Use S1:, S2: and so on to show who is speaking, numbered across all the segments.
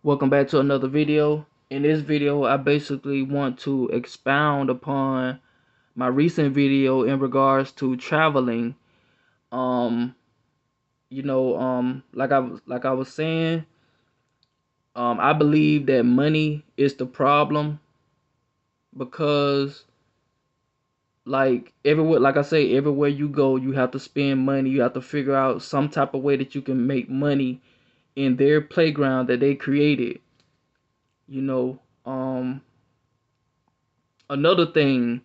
S1: Welcome back to another video. In this video, I basically want to expound upon my recent video in regards to traveling. Um, like I was saying, I believe that money is the problem because like I say, everywhere you go, you have to spend money. You have to figure out some type of way that you can make money in their playground that they created. You know, another thing,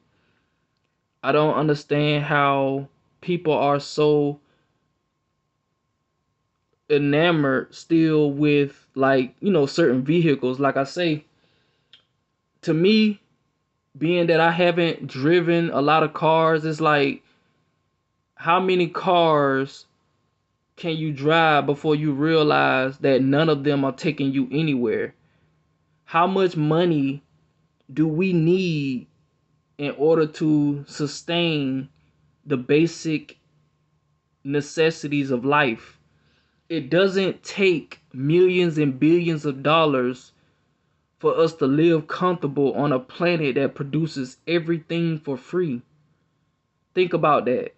S1: I don't understand how people are so enamored still with, certain vehicles. Like I say, to me, being that I haven't driven a lot of cars, it's like, how many cars can you drive before you realize that none of them are taking you anywhere? How much money do we need in order to sustain the basic necessities of life? It doesn't take millions and billions of dollars for us to live comfortable on a planet that produces everything for free. Think about that.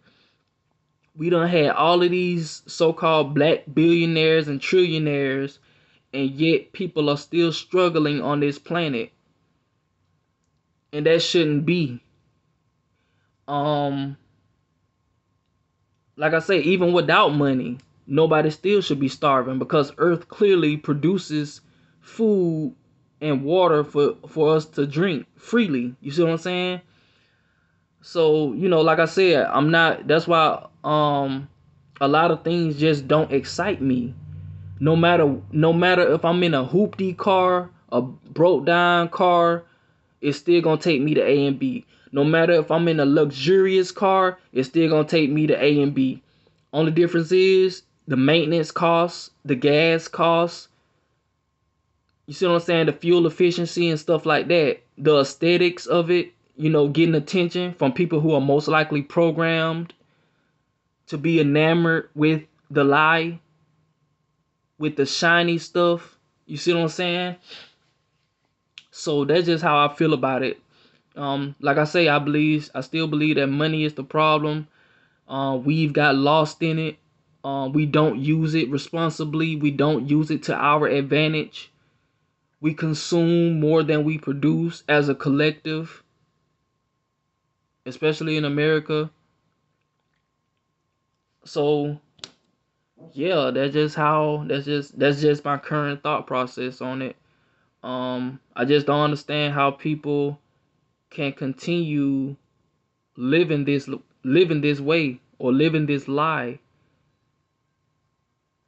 S1: We done had all of these so-called black billionaires and trillionaires, and yet people are still struggling on this planet. And that shouldn't be. Um, like I say, even without money, nobody still should be starving because Earth clearly produces food and water for us to drink freely. You see what I'm saying? So, like I said, I'm not that's why a lot of things just don't excite me. No matter if I'm in a hoopty car, a broke down car, it's still gonna take me to A and B. No matter if I'm in a luxurious car, it's still gonna take me to A and B. Only difference is the maintenance costs, the gas costs, you see what I'm saying? The fuel efficiency and stuff like that. The aesthetics of it, getting attention from people who are most likely programmed to be enamored with the lie, with the shiny stuff. You see what I'm saying? So that's just how I feel about it. Like I say, I still believe that money is the problem. We've got lost in it. We don't use it responsibly. We don't use it to our advantage. We consume more than we produce as a collective, especially in America. So yeah, that's just my current thought process on it. I just don't understand how people can continue living this living this way or living this lie.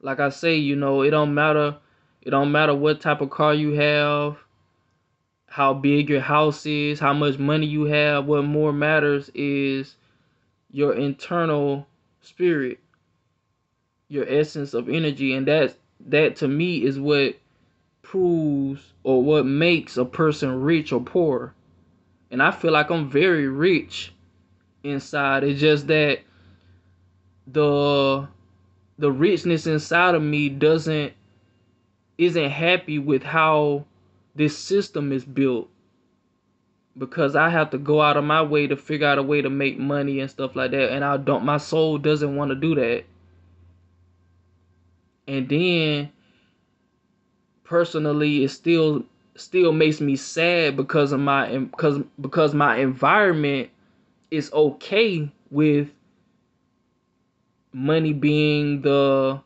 S1: Like I say, it don't matter what type of car you have, how big your house is, how much money you have. What more matters is your internal spirit, your essence of energy, and that to me is what proves or what makes a person rich or poor. And I feel like I'm very rich inside. It's just that the the richness inside of me doesn't isn't happy with how this system is built, because I have to go out of my way to figure out a way to make money and stuff like that, and I don't my soul doesn't want to do that. And then personally, it still makes me sad because of because my environment is okay with money being the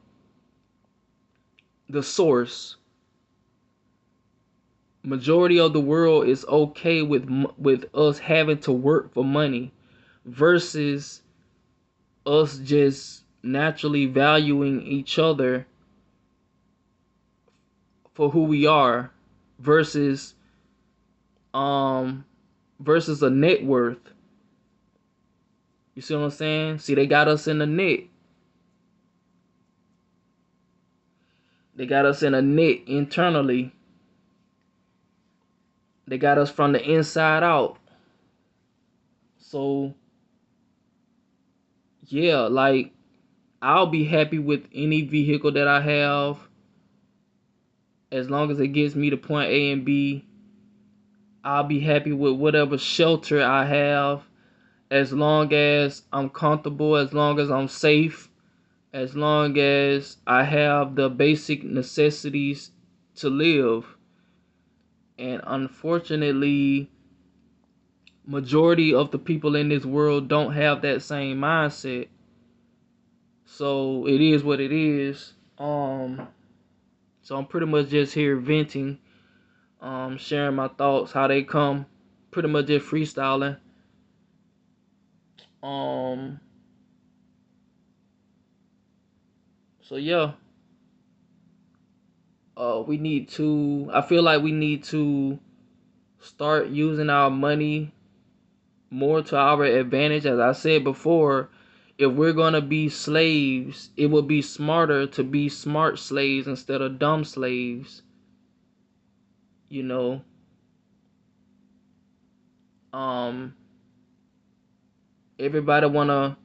S1: source. Majority of the world is okay with us having to work for money versus us just naturally valuing each other for who we are versus um versus a net worth. You see what I'm saying? See, they got us in the net. They got us in a net internally. They got us from the inside out. So yeah, like, I'll be happy with any vehicle that I have As long as it gets me to point A and B, I'll be happy with whatever shelter I have. As long as I'm comfortable, as long as I'm safe, as long as I have the basic necessities to live. And unfortunately, majority of the people in this world don't have that same mindset. So it is what it is. So I'm pretty much just here venting, sharing my thoughts, how they come, pretty much just freestyling. Um, so yeah, I feel like we need to start using our money more to our advantage. As I said before, if we're gonna be slaves, it would be smarter to be smart slaves instead of dumb slaves. You know, um, everybody wanna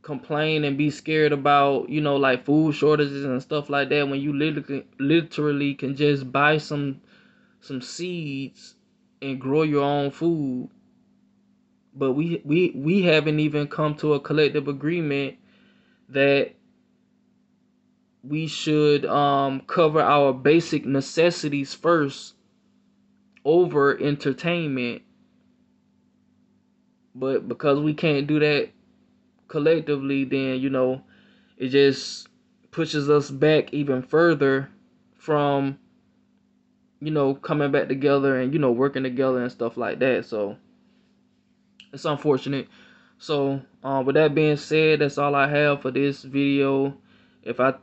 S1: complain and be scared about, like food shortages and stuff like that, when you literally can just buy some seeds and grow your own food. But we haven't even come to a collective agreement that we should cover our basic necessities first over entertainment. But because we can't do that collectively, then it just pushes us back even further from coming back together and working together and stuff like that. So it's unfortunate. So with that being said, that's all I have for this video. If I